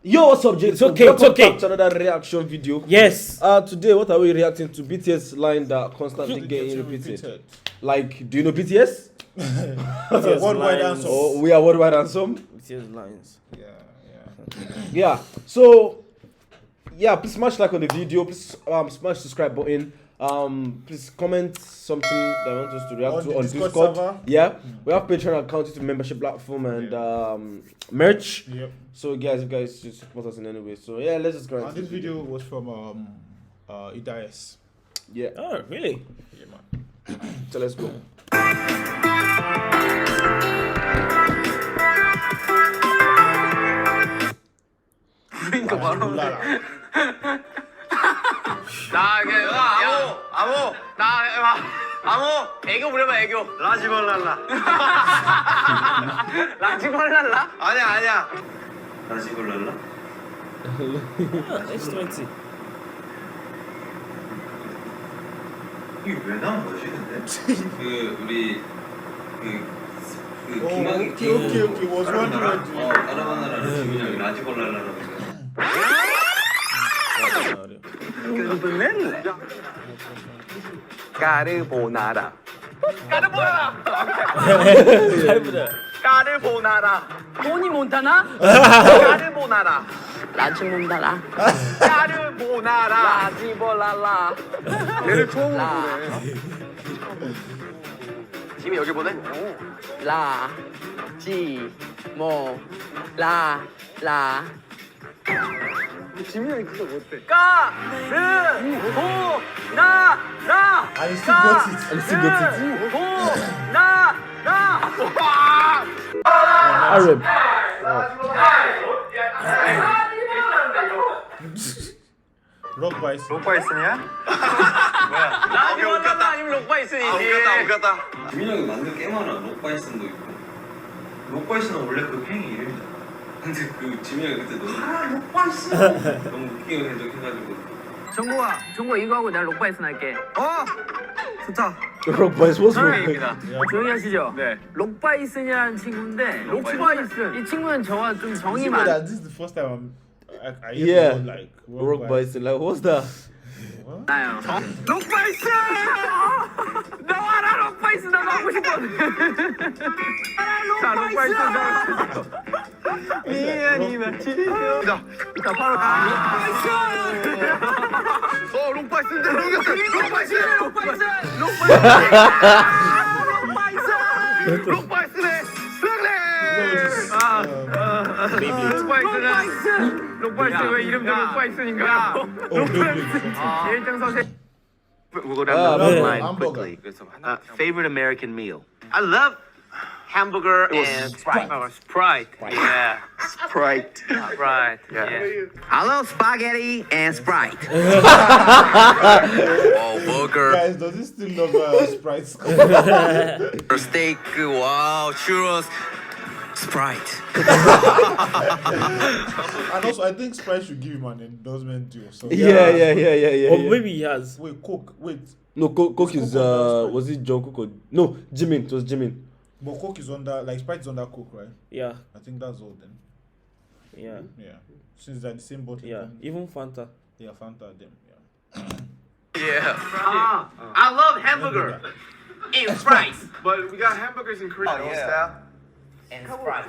Yo, what's up, Jay? It's okay, it's Welcome okay. back to another reaction video. Yes. Today, what are we reacting to? BTS line that constantly getting repeated. Like, do you know BTS? BTS Worldwide lines. answer. Oh, we are worldwide handsome. BTS lines. Yeah. So, yeah, please smash like on the video. Please smash subscribe button. Please comment something that you want us to react On to the on Discord Discord. server. Yeah, we have Patreon account, YouTube membership platform, and merch. Yep. So, guys, if you guys should support us in any way. So, yeah, let's just go. And this video was from Idais. Yeah. Oh, really? Yeah, man. So let's go. 나 아무 애교 부려봐 애교 라지벌랄라 라지벌랄라 아니야 라지벌랄라 H20. 이게 왜 나온 거지 근데? 그 우리 그 김학의 오케이. Was wondering. 까르보나라를 지금 여기 라지벌랄라라고 해서 까르보나라 까르보나라 토니 몬타나 까르보나라 라지 몬타나 까르보나라 라지볼랄라 얘를 처음으로 보네 팀이 여기 보네 라지모라라 지민이 그거 못해 까르보나라 I still got it. Arab. Rock Vice. 록바이슨이야? 뭐야? 라지볼랄라 아니면 록바이슨이지 웃겼다 김민혁이 만든 게 많아. 록바이슨도 있고 록바이슨은 원래 그 팽이 이름이잖아. 근데 그 지민혁이 그때 너무 록바이슨 너무 웃기게 해가지고 정국아 이거 하고 내가 록바이슨 할게 좋다 Rock boys, what's wrong? 사랑입니다 조용히 하시죠 네 록바이슨이라는 친구인데 록바이슨 이 친구는 저와 좀 정이 You know 많아 that this is the first time I hear Yeah. the word like Rock boys, like, what's that? 나요 록바이슨 나와라 록바이슨 나도 하고 싶어 자 록바이슨 미안이면 지려 자 바로 록바이슨 록바이슨의 승리 록바이슨 왜 이름도 록바이슨인가요? 일등 선생 We'll go down the yeah. line Hamburger. quickly. Favorite American meal? I love hamburger and Sprite. Sprite. Yeah. Sprite. Sprite. Yeah. I love spaghetti and Sprite. Oh, burger, Guys, does this still love Sprites? steak, wow, churros, Sprite. And also, I think Sprite should give him an endorsement too. So Yeah. Or maybe he has. Wait, Coke. Wait, No, Coke is, Coke on Sprite. was it John Cook or? No, Jimin, it was Jimin. but Coke is under like Sprite is under Coke, right? Yeah. I think that's all then. Yeah. Yeah, since they're the same bottle. Yeah. then Even Fanta. Yeah, Fanta them. Yeah. Yeah. I love hamburger and Sprite. But we got hamburgers in Korea. Oh, yeah. And Sprite.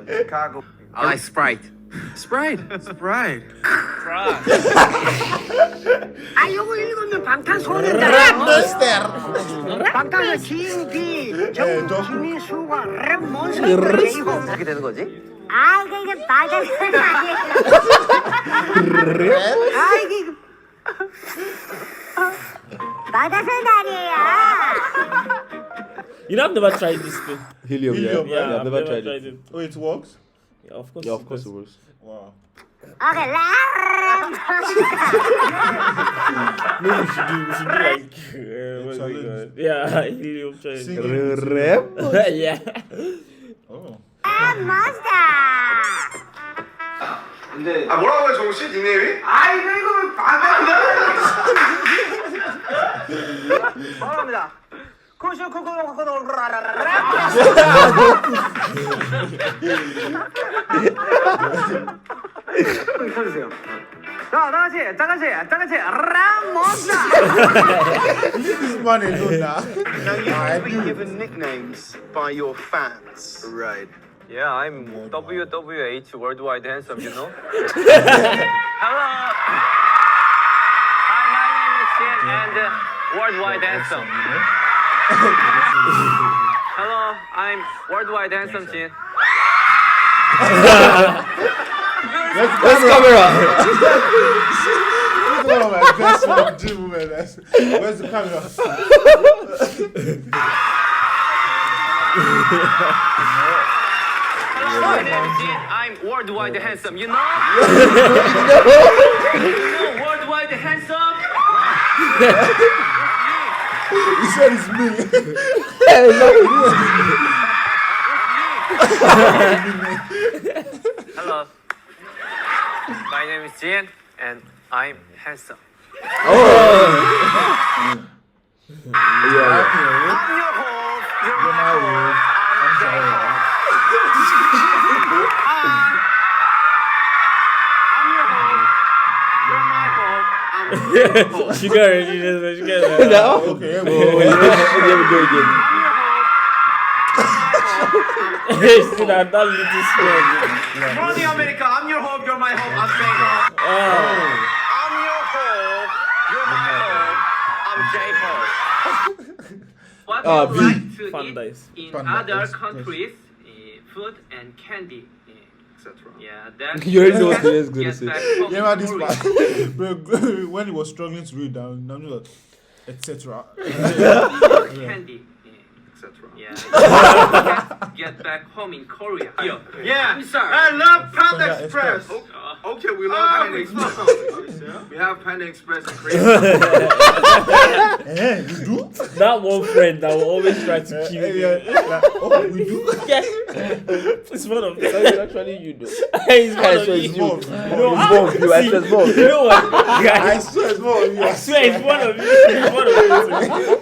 Chicago. I like Sprite. Sprite. 아 요거 읽으면 방탄소년단이야. 방탄의 지인기 정진이 수가 랩 몬스터 제이고. 어떻게 되는 거지? 아 이게 말도 소리 아니에요. 아 이게 말도 소리 아니에요. You know, I've never tried this thing. Helium, Helium, yeah. Yeah, I've never tried it. Oh, it works. Yeah, of course. Yeah, of course it works. Wow. 오케이 랩. Maybe we should do like what's it Challenge. called? Yeah, helium challenge. Singing. Rap? Yeah. Oh. 몬스터. 근데 아 뭐라고요 정우씨 닉네임이? 아 이거 왜 반대한다 바랍니다 코쇼코코코코라라라 쳐주세요. 자, 다 같이 라모사. Leave this man alone now. Now you have been given nicknames by your fans. Right. Yeah, I'm WWH Worldwide Handsome, you know. Hello. Hi, my name is Shin and Worldwide Handsome. Hello, I'm Worldwide Handsome Shin. Let's camera. This is one of my best dream moments. Where's the camera? Hello, my name is Shin. I'm Worldwide Handsome, you know. You know Worldwide Handsome. He said it's me. Hello. My name is Jin and I'm handsome. I'm your host. You're my host. I'm J-Hope. I'm your host. You're my host. I'm J-Hope. She got it. She got it. Okay, Here we go again. See that little spread. From the America, I'm your hope, you're my hope, I'm J-Hope. I'm your hope, you're my hope, I'm J-Hope. What Ah, do you like to Panda eat is- in Panda other is- countries? Food and candy, etc. Yeah, then You already know what the is gonna get say. back home Yeah, man, in this Korea. man. When he was struggling to read down, I'm just like, etc. Candy, etc. Yeah, get back home in Korea. Yeah, I'm sorry. I love Panda Panda Express. Express. Okay, we love Panda Express. We have Panda Express in Korea. Eh, you do? That one friend that will always try to kill me. Oh, we do? Yes. It's one of them. Actually, you do. It's I one of swear you. it's you. No, It's both you. I swear it's both. You know what? I Guys, swear it's more of you. I swear it's one of you. It's one of you too.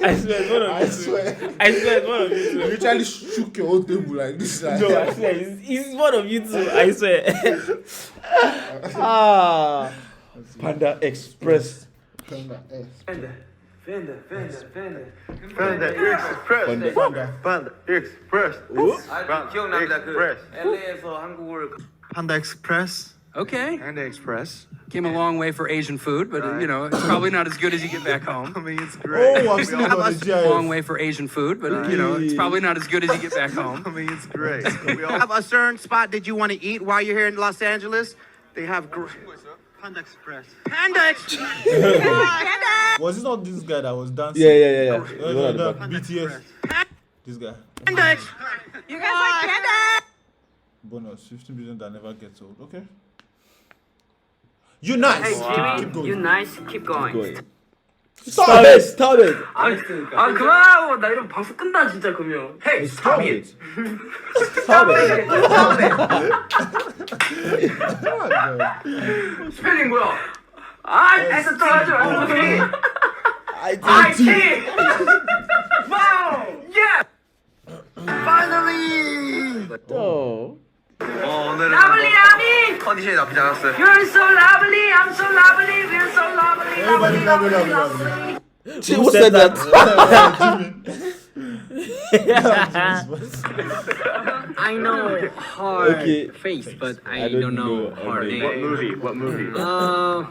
I swear it's one of I you too. swear. I swear it's one of you You too. literally shook your whole table like this. Like, No, I swear it's one of you too. I swear. Ah, Panda Express. Panda Express. Panda. Panda Express. 기억납니다. 그 LA에서 한국을 Panda Express. Okay. Panda Express. Came a long way for Asian food, but you know, it's probably not as good as you get back home. I mean, it's great. Oh, I've seen it on the A long GIF. way for Asian food, but you know, it's probably not as good as you get back home. I mean, it's great. We all have a certain spot that you want to eat while you're here in Los Angeles. They have Panda Express. Panda Express. Was it not this guy that was dancing? Yeah. The BTS. This guy. Panda Express. You guys like panda? Bonus. 15 billion that never gets old. Okay. You nice. Hey Jimmy, Keep going. you nice. Keep going. Stop it! Stop it! 아 그만하고 나 이러면 방송 끝나 진짜 그러면. Hey, stop it. Stop it! 스펠링 뭐야? 아, 애써 또 하지 말고. I I did. see. Wow. Yeah. Finally. Oh. 오늘은 Lovely, Ami. 컨디션이 나쁘지 않았어요. You're so lovely. I'm so lovely. We're so lovely. Everybody Lovely, lovely, lovely, lovely, lovely. Who said that? I know her Okay. face, but I don't don't know know her her name. name. What movie? I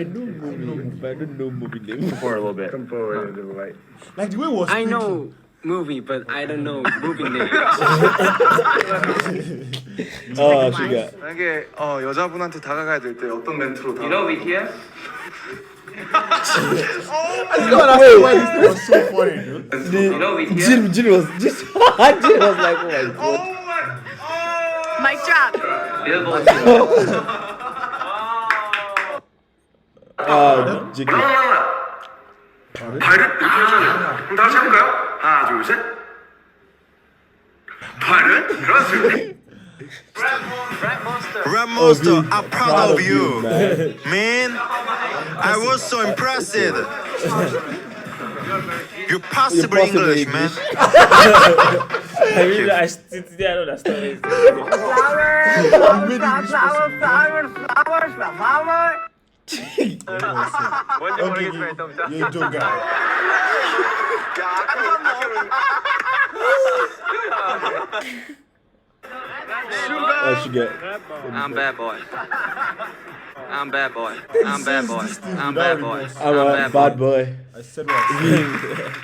know movie, but I don't know movie name. For a little bit. Like the way it was I speaking. know movie, but I don't know movie name. Oh, sugar. 만약에 여자분한테 다가가야 될 때 어떤 멘트로 You know it here? Why this thing was so funny, dude? You know it here? Jill was just. Jill was like, oh my god. Mic drop. Billboard. Jiggy. 발을 이렇게 하잖아요. 그럼 다 같이 해볼까요? 하나, 둘, 셋. 발은 그렇습니다. Red Monster, Oh, I'm proud of you. man. Man, I was so impressed. You're possible Impossible English, man. English. I really, I still today I know that story. 뭔지 Okay, 모르겠어요. 일단. you're a joke guy. I should get. I'm bad boy. I'm bad boy. I'm bad boy. These things I'm without bad boy. remorse. I'm a bad boy. I said what I said.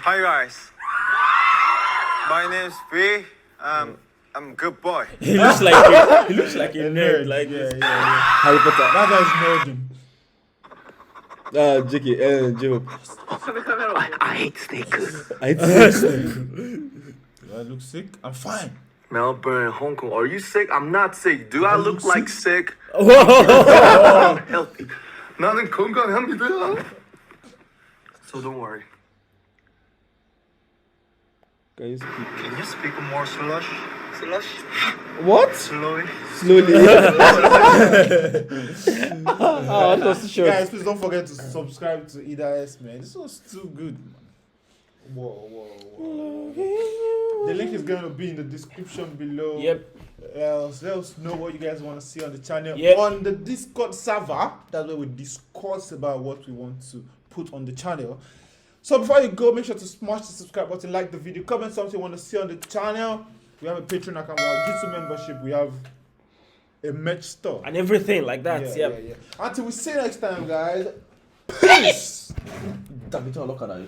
Hi guys. My name's V. I'm good boy. He looks like a nerd. Like yeah, yeah. Harry Potter. That guy's nerding. JK, Joe. I hate snake. I Do I look sick? I'm fine. Melbourne, Hong Kong. Are you sick? I'm not sick. Do I look like sick? Whoa. Healthy. 나는 건강합니다. So don't worry. Can you speak? Can you speak more slush? Slush? What? Slowly. Slowly. Oh, I'm not so sure. Guys, please don't forget to subscribe to Ida S, man. This was too good, man. Whoa. The link is going to be in the description below. Yep. Let us know what you guys want to see on the channel. Yep. On the Discord server, that's where we discuss about what we want to put on the channel. So before you go, make sure to smash the subscribe button, like the video, comment something you want to see on the channel. We have a Patreon account, we have YouTube membership, we have a merch store. And everything like that. Yeah. Yep. Until we see you next time, guys. Peace. Damn it, I'll look at that.